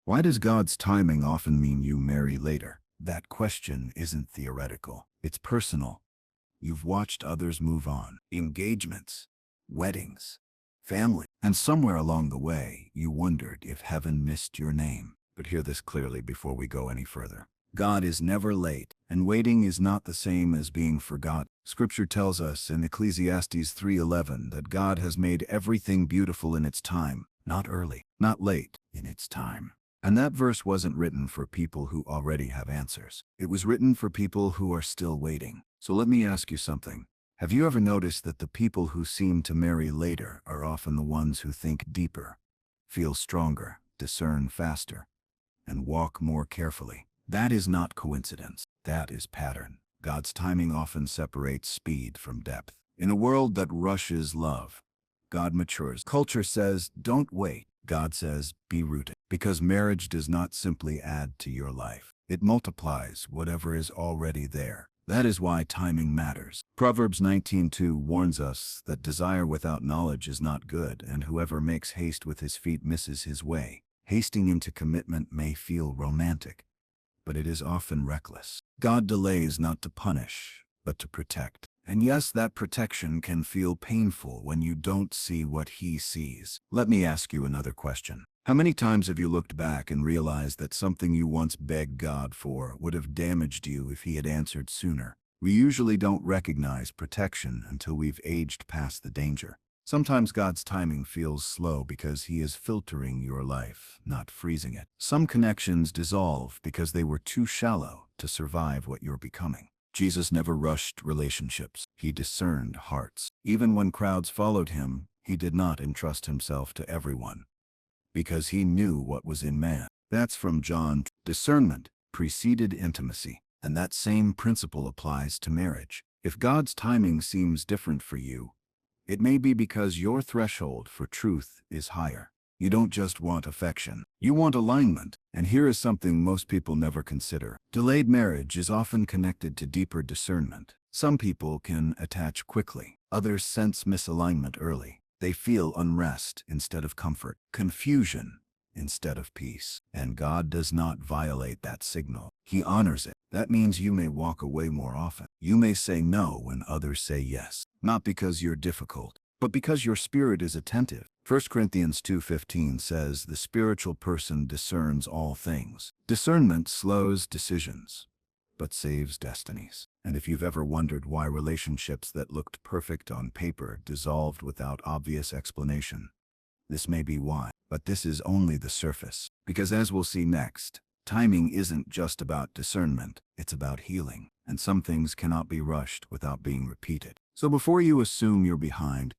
Why does God's timing often mean you marry later? That question isn't theoretical. It's personal. You've watched others move on. Engagements, weddings, family. And somewhere along the way, you wondered if heaven missed your name. But hear this clearly before we go any further. God is never late, and waiting is not the same as being forgotten. Scripture tells us in Ecclesiastes 3:11 that God has made everything beautiful in its time, not early, not late, in its time. And that verse wasn't written for people who already have answers. It was written for people who are still waiting. So let me ask you something. Have you ever noticed that the people who seem to marry later are often the ones who think deeper, feel stronger, discern faster, and walk more carefully? That is not coincidence. That is pattern. God's timing often separates speed from depth. In a world that rushes love, God matures. Culture says, don't wait. God says, be rooted. Because marriage does not simply add to your life. It multiplies whatever is already there. That is why timing matters. Proverbs 19:2 warns us that desire without knowledge is not good, and whoever makes haste with his feet misses his way. Hasting into commitment may feel romantic, but it is often reckless. God delays not to punish, but to protect. And yes, that protection can feel painful when you don't see what he sees. Let me ask you another question. How many times have you looked back and realized that something you once begged God for would have damaged you if he had answered sooner? We usually don't recognize protection until we've aged past the danger. Sometimes God's timing feels slow because he is filtering your life, not freezing it. Some connections dissolve because they were too shallow to survive what you're becoming. Jesus never rushed relationships. He discerned hearts. Even when crowds followed him, he did not entrust himself to everyone, because he knew what was in man. That's from John. Discernment preceded intimacy, and that same principle applies to marriage. If God's timing seems different for you, it may be because your threshold for truth is higher. You don't just want affection. You want alignment. And here is something most people never consider. Delayed marriage is often connected to deeper discernment. Some people can attach quickly. Others sense misalignment early. They feel unrest instead of comfort, confusion instead of peace. And God does not violate that signal. He honors it. That means you may walk away more often. You may say no when others say yes. Not because you're difficult, but because your spirit is attentive. 1 Corinthians 2:15 says the spiritual person discerns all things. Discernment slows decisions, but saves destinies. And if you've ever wondered why relationships that looked perfect on paper dissolved without obvious explanation, this may be why. But this is only the surface. Because as we'll see next, timing isn't just about discernment, it's about healing. And some things cannot be rushed without being repeated. So before you assume you're behind,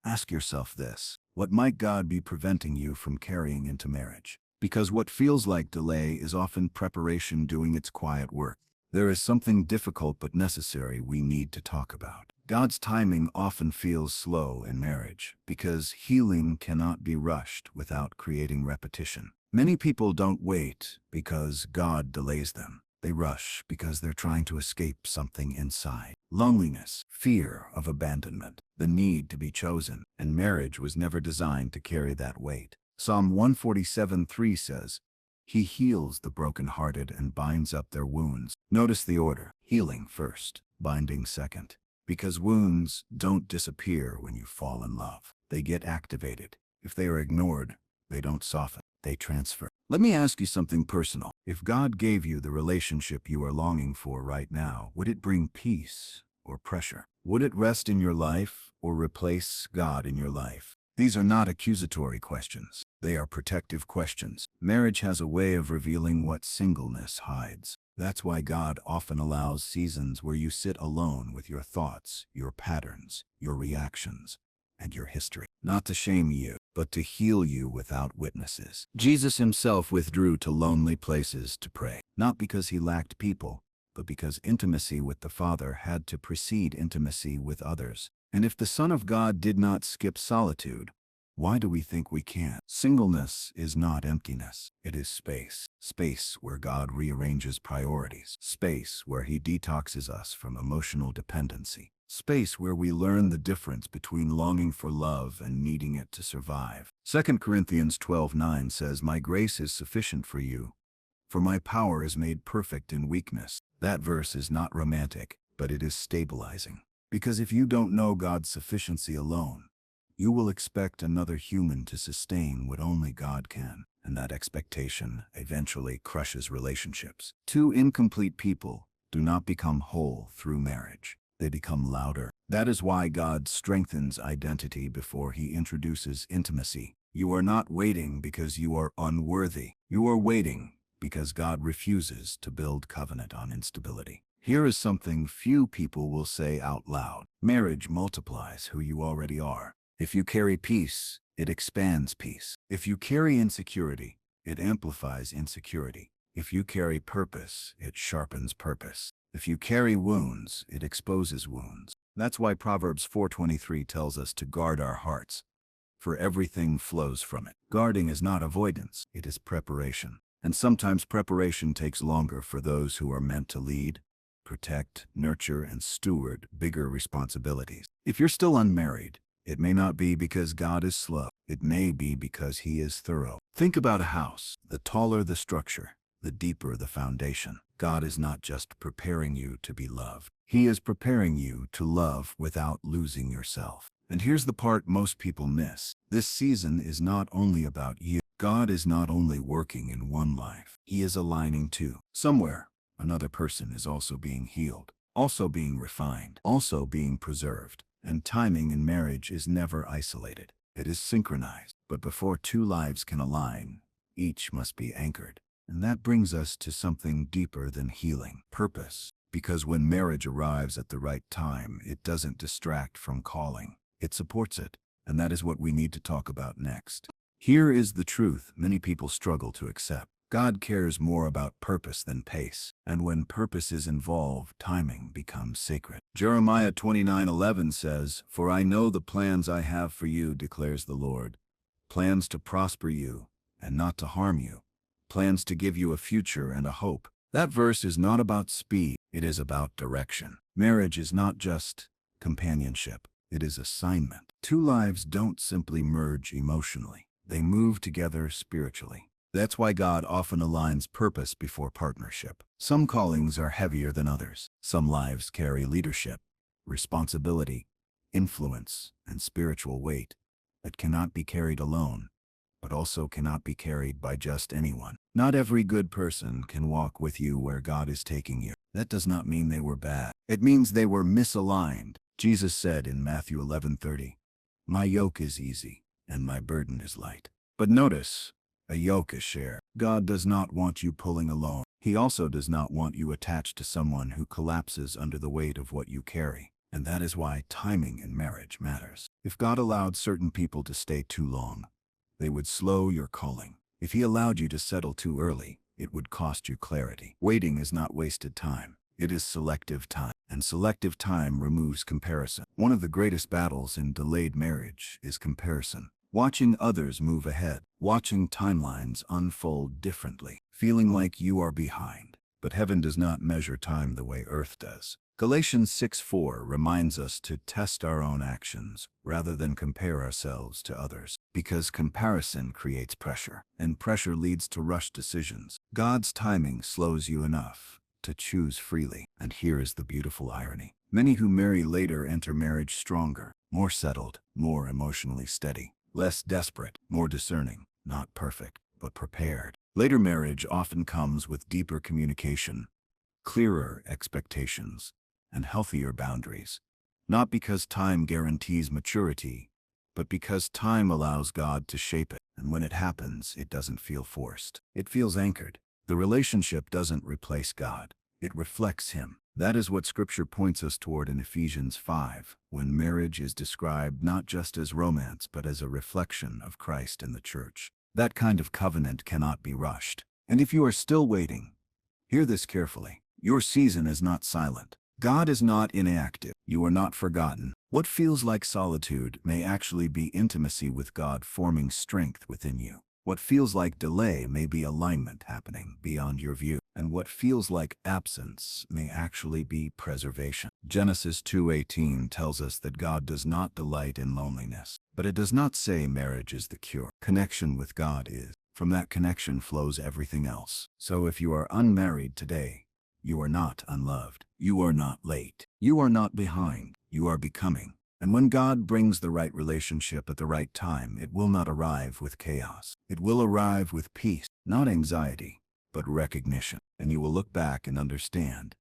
ask yourself this: what might God be preventing you from carrying into marriage? Because what feels like delay is often preparation doing its quiet work. There is something difficult but necessary we need to talk about. God's timing often feels slow in marriage because healing cannot be rushed without creating repetition. Many people don't wait because God delays them. They rush because they're trying to escape something inside. Loneliness, fear of abandonment, the need to be chosen. And marriage was never designed to carry that weight. Psalm 147:3 says, he heals the brokenhearted and binds up their wounds. Notice the order: healing first, binding second. Because wounds don't disappear when you fall in love. They get activated. If they are ignored, they don't soften, they transfer. Let me ask you something personal. If God gave you the relationship you are longing for right now, would it bring peace or pressure? Would it rest in your life or replace God in your life? These are not accusatory questions. They are protective questions. Marriage has a way of revealing what singleness hides. That's why God often allows seasons where you sit alone with your thoughts, your patterns, your reactions, and your history. Not to shame you, but to heal you without witnesses. Jesus himself withdrew to lonely places to pray, not because he lacked people, but because intimacy with the Father had to precede intimacy with others. And if the Son of God did not skip solitude, why do we think we can? Singleness is not emptiness. It is space. Space where God rearranges priorities. Space where he detoxes us from emotional dependency. space where we learn the difference between longing for love and needing it to survive. 2 Corinthians 12:9 says, "My grace is sufficient for you, for my power is made perfect in weakness." That verse is not romantic, but it is stabilizing. Because if you don't know God's sufficiency alone, you will expect another human to sustain what only God can, and that expectation eventually crushes relationships. Two incomplete people do not become whole through marriage. They become louder. That is why God strengthens identity before he introduces intimacy. You are not waiting because you are unworthy. You are waiting because God refuses to build covenant on instability. Here is something few people will say out loud. Marriage multiplies who you already are. If you carry peace, it expands peace. If you carry insecurity, it amplifies insecurity. If you carry purpose, it sharpens purpose. If you carry wounds, it exposes wounds. That's why Proverbs 4:23 tells us to guard our hearts, for everything flows from it. Guarding is not avoidance, it is preparation. And sometimes preparation takes longer for those who are meant to lead, protect, nurture, and steward bigger responsibilities. If you're still unmarried, it may not be because God is slow. It may be because he is thorough. Think about a house. The taller the structure, the deeper the foundation. God is not just preparing you to be loved. He is preparing you to love without losing yourself. And here's the part most people miss. This season is not only about you. God is not only working in one life. He is aligning two. Somewhere, another person is also being healed, also being refined, also being preserved. And timing in marriage is never isolated. It is synchronized. But before two lives can align, each must be anchored. And that brings us to something deeper than healing: purpose. Because when marriage arrives at the right time, it doesn't distract from calling. It supports it. And that is what we need to talk about next. Here is the truth many people struggle to accept. God cares more about purpose than pace. And when purpose is involved, timing becomes sacred. Jeremiah 29:11 says, "For I know the plans I have for you, declares the Lord. Plans to prosper you and not to harm you. Plans to give you a future and a hope." That verse is not about speed. It is about direction. Marriage is not just companionship. It is assignment. Two lives don't simply merge emotionally. They move together spiritually. That's why God often aligns purpose before partnership. Some callings are heavier than others. Some lives carry leadership, responsibility, influence, and spiritual weight that cannot be carried alone, but also cannot be carried by just anyone. Not every good person can walk with you where God is taking you. That does not mean they were bad. It means they were misaligned. Jesus said in Matthew 11:30, "My yoke is easy and my burden is light." But notice, a yoke is shared. God does not want you pulling alone. He also does not want you attached to someone who collapses under the weight of what you carry. And that is why timing in marriage matters. If God allowed certain people to stay too long, they would slow your calling. If he allowed you to settle too early, it would cost you clarity. Waiting is not wasted time. It is selective time. And selective time removes comparison. One of the greatest battles in delayed marriage is comparison. Watching others move ahead, watching timelines unfold differently, feeling like you are behind. But heaven does not measure time the way earth does. Galatians 6:4 reminds us to test our own actions rather than compare ourselves to others, because comparison creates pressure, and pressure leads to rushed decisions. God's timing slows you enough to choose freely. And here is the beautiful irony. Many who marry later enter marriage stronger, more settled, more emotionally steady, less desperate, more discerning, not perfect, but prepared. Later marriage often comes with deeper communication, clearer expectations, and healthier boundaries. Not because time guarantees maturity, but because time allows God to shape it. And when it happens, it doesn't feel forced. It feels anchored. The relationship doesn't replace God. It reflects him. That is what Scripture points us toward in Ephesians 5, when marriage is described not just as romance but as a reflection of Christ and the church. That kind of covenant cannot be rushed. And if you are still waiting, hear this carefully. Your season is not silent. God is not inactive. You are not forgotten. What feels like solitude may actually be intimacy with God forming strength within you. What feels like delay may be alignment happening beyond your view. And what feels like absence may actually be preservation. Genesis 2:18 tells us that God does not delight in loneliness. But it does not say marriage is the cure. Connection with God is. From that connection flows everything else. So if you are unmarried today, you are not unloved. You are not late. You are not behind. You are becoming. And when God brings the right relationship at the right time, it will not arrive with chaos. It will arrive with peace, not anxiety, but recognition. And you will look back and understand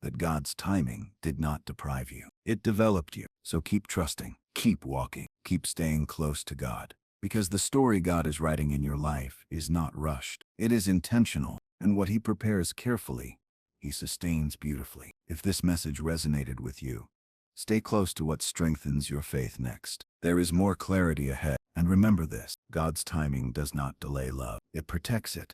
that God's timing did not deprive you. It developed you. So keep trusting, keep walking, keep staying close to God. Because the story God is writing in your life is not rushed. It is intentional, and what He prepares carefully, He sustains beautifully. If this message resonated with you, stay close to what strengthens your faith next. There is more clarity ahead. And remember this, God's timing does not delay love. It protects it.